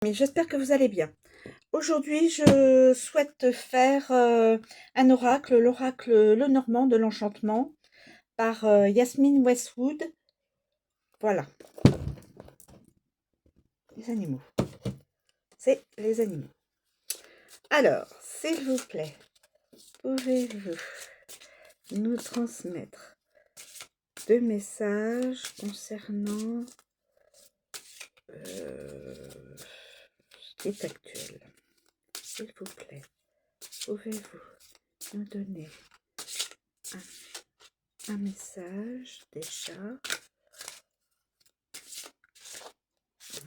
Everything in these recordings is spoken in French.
Mais j'espère que vous allez bien. Aujourd'hui, je souhaite faire un oracle, l'oracle Lenormand de l'enchantement par Yasmine Westwood. Voilà, les animaux. C'est les animaux. Alors, s'il vous plaît, pouvez-vous nous transmettre deux messages concernant ce qui est actuel? S'il vous plaît, pouvez-vous nous donner un message déjà?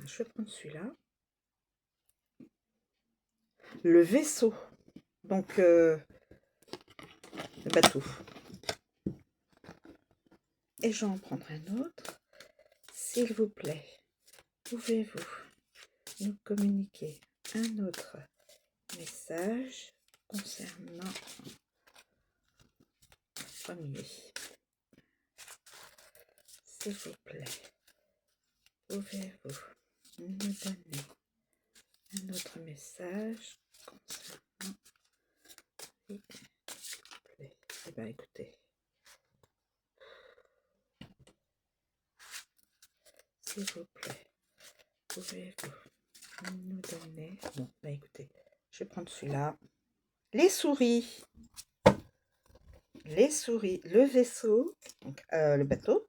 Je vais prendre celui-là. Le vaisseau, donc le bateau. Et je vais en prendre un autre. S'il vous plaît, pouvez-vous nous communiquer un autre message concernant le premier? S'il vous plaît, pouvez-vous nous donner un autre message concernant... S'il vous plaît. Eh bien, écoutez. S'il vous plaît, pouvez-vous nous donner... Bon, bah écoutez, je vais prendre celui-là. Les souris. Les souris, le vaisseau, donc, le bateau,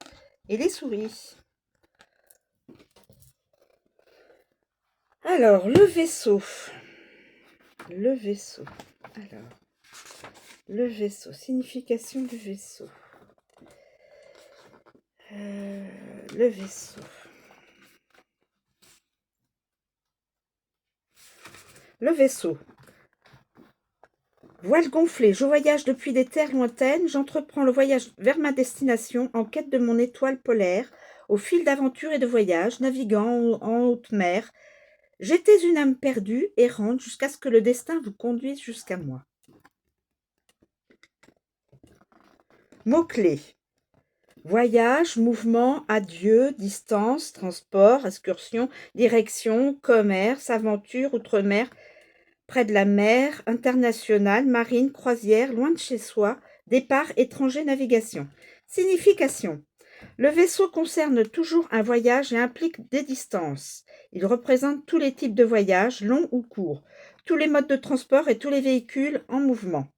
et les souris. Alors, le vaisseau. Le vaisseau. Alors, le vaisseau, signification du vaisseau. Le vaisseau. Le vaisseau. Voile gonflée, je voyage depuis des terres lointaines, j'entreprends le voyage vers ma destination en quête de mon étoile polaire, au fil d'aventures et de voyages, naviguant en haute mer. J'étais une âme perdue, errante, jusqu'à ce que le destin vous conduise jusqu'à moi. Mots-clés. Voyage, mouvement, adieu, distance, transport, excursion, direction, commerce, aventure, outre-mer, près de la mer, internationale, marine, croisière, loin de chez soi, départ, étranger, navigation. Signification. Le vaisseau concerne toujours un voyage et implique des distances. Il représente tous les types de voyages, longs ou courts, tous les modes de transport et tous les véhicules en mouvement.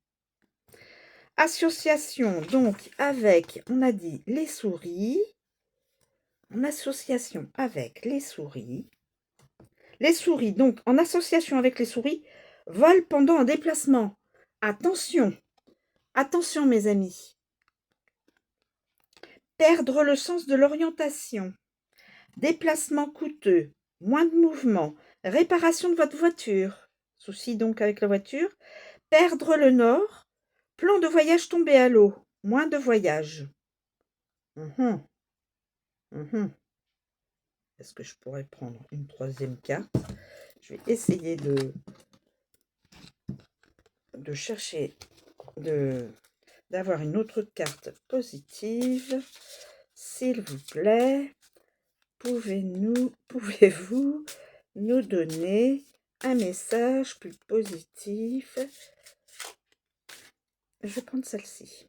Association, donc, avec, on a dit, les souris. En association avec les souris. Les souris, donc, en association avec les souris, volent pendant un déplacement. Attention, attention mes amis. Perdre le sens de l'orientation. Déplacement coûteux, moins de mouvement, réparation de votre voiture. Souci donc avec la voiture. Perdre le nord. Plan de voyage tombé à l'eau. Moins de voyage. Est-ce que je pourrais prendre une troisième carte? Je vais essayer de chercher, d'avoir une autre carte positive. S'il vous plaît, pouvez-vous nous donner un message plus positif? Je vais prendre celle-ci.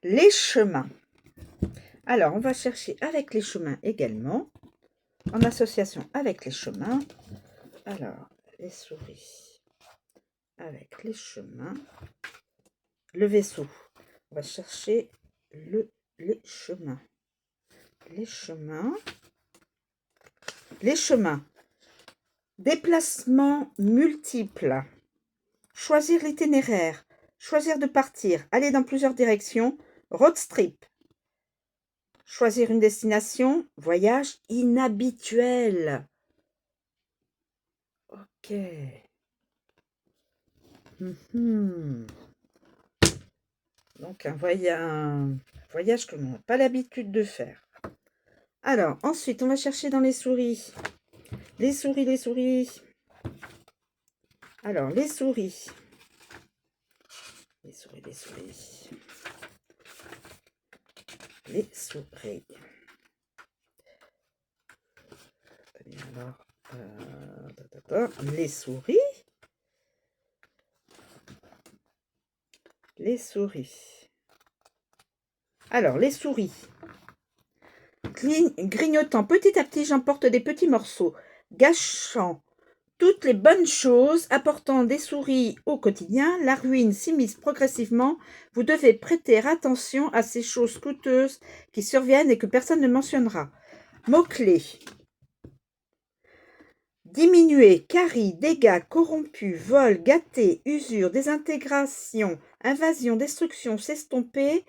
Les chemins. Alors, on va chercher avec les chemins également, en association avec les chemins. Alors, les souris avec les chemins. Le vaisseau. On va chercher les chemins. Les chemins. Les chemins. Déplacement multiple. Choisir l'itinéraire. Choisir de partir. Aller dans plusieurs directions. Road trip. Choisir une destination. Voyage inhabituel. Ok. Donc un voyage que l'on n'a pas l'habitude de faire. Alors, ensuite, on va chercher dans les souris. Les souris, les souris. Alors, les souris. Les souris, les souris. Les souris. Alors, Les souris. Les souris. Alors, les souris. Grignotant petit à petit, j'emporte des petits morceaux, gâchant toutes les bonnes choses, apportant des souris au quotidien. La ruine s'immisce progressivement. Vous devez prêter attention à ces choses coûteuses qui surviennent et que personne ne mentionnera. Mots-clés. Diminuer, carie, dégâts, corrompu, vol, gâté, usure, désintégration, invasion, destruction, s'estomper,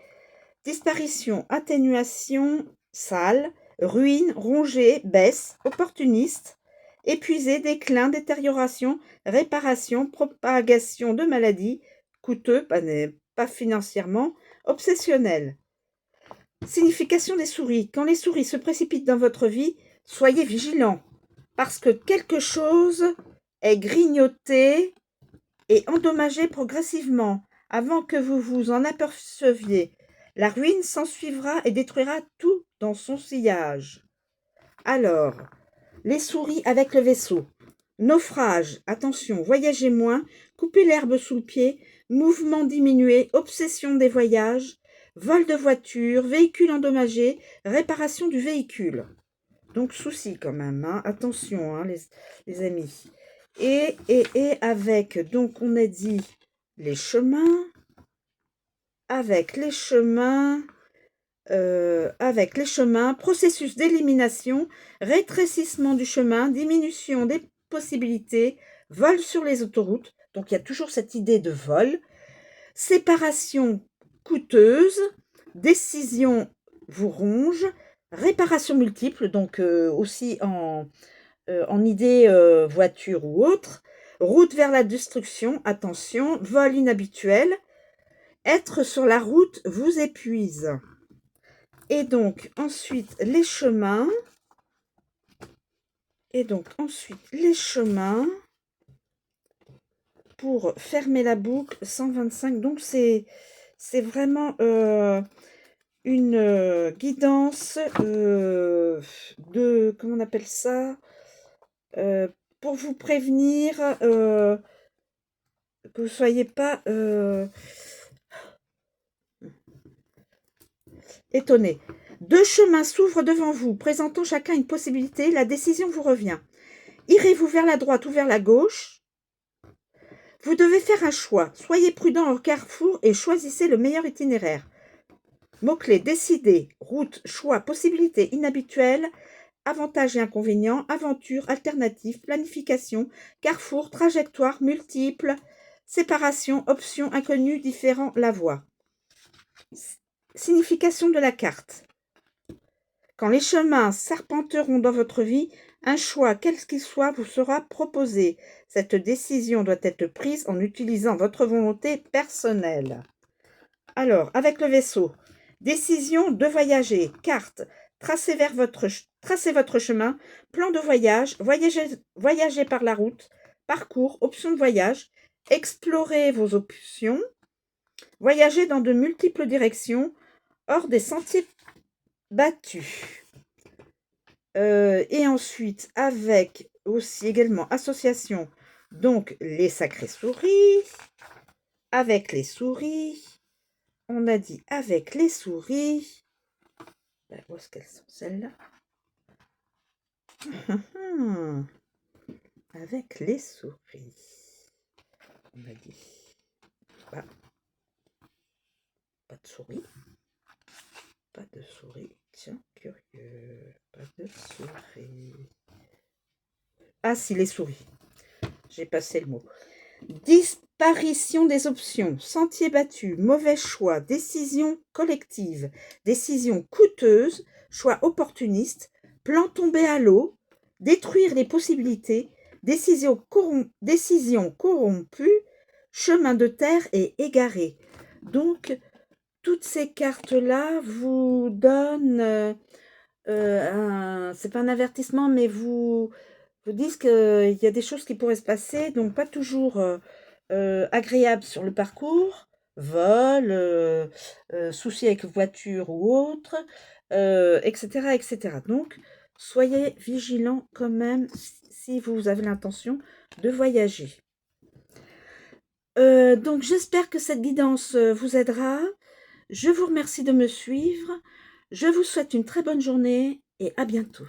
disparition, atténuation, sale, ruine, rongé, baisse, opportuniste, épuisé, déclin, détérioration, réparation, propagation de maladies, coûteux, pas financièrement, obsessionnel. Signification des souris. Quand les souris se précipitent dans votre vie, soyez vigilants, parce que quelque chose est grignoté et endommagé progressivement avant que vous vous en aperceviez. La ruine s'ensuivra et détruira tout dans son sillage. Alors, les souris avec le vaisseau. Naufrage, attention, voyagez moins, coupez l'herbe sous le pied, mouvement diminué, obsession des voyages, vol de voiture, véhicule endommagé, réparation du véhicule. Donc souci quand même, hein. Attention hein, les amis. Et avec, donc on a dit les chemins, avec les chemins, processus d'élimination, rétrécissement du chemin, diminution des possibilités, vol sur les autoroutes, donc il y a toujours cette idée de vol, séparation coûteuse, décision vous ronge, réparation multiple, donc aussi en idée voiture ou autre, route vers la destruction, attention, vol inhabituel, être sur la route vous épuise. Et donc ensuite les chemins, pour fermer la boucle 125. Donc c'est vraiment une guidance de, comment on appelle ça, pour vous prévenir que vous ne soyez pas étonné. Deux chemins s'ouvrent devant vous, présentant chacun une possibilité. La décision vous revient. Irez-vous vers la droite ou vers la gauche? Vous devez faire un choix. Soyez prudent au carrefour et choisissez le meilleur itinéraire. Mots-clés, décider, route, choix, possibilité inhabituelle, avantages et inconvénients, aventure, alternative, planification, carrefour, trajectoire, multiple, séparation, option, inconnu, différent, la voie. Signification de la carte. Quand les chemins serpenteront dans votre vie, un choix, quel qu'il soit, vous sera proposé. Cette décision doit être prise en utilisant votre volonté personnelle. Alors, avec le vaisseau, décision de voyager, carte, tracez votre chemin, plan de voyage, voyager par la route, parcours, option de voyage, explorez vos options, voyager dans de multiples directions, hors des sentiers battus. Et ensuite, avec aussi également association, donc les sacrées souris, avec les souris, on a dit avec les souris, ben, où est-ce qu'elles sont celles-là? Avec les souris, on a dit, pas de souris, pas de souris, tiens, curieux, pas de souris. Ah si, les souris, j'ai passé le mot. Disparition des options, sentier battu, mauvais choix, décision collective, décision coûteuse, choix opportuniste, plan tombé à l'eau, détruire les possibilités, décision corrompue, chemin de terre et égaré. Donc, toutes ces cartes-là vous donnent, c'est pas un avertissement, mais vous disent qu'il y a des choses qui pourraient se passer, donc pas toujours agréables sur le parcours, vol, soucis avec voiture ou autre, etc., etc. Donc, soyez vigilants quand même si vous avez l'intention de voyager. Donc j'espère que cette guidance vous aidera. Je vous remercie de me suivre. Je vous souhaite une très bonne journée et à bientôt.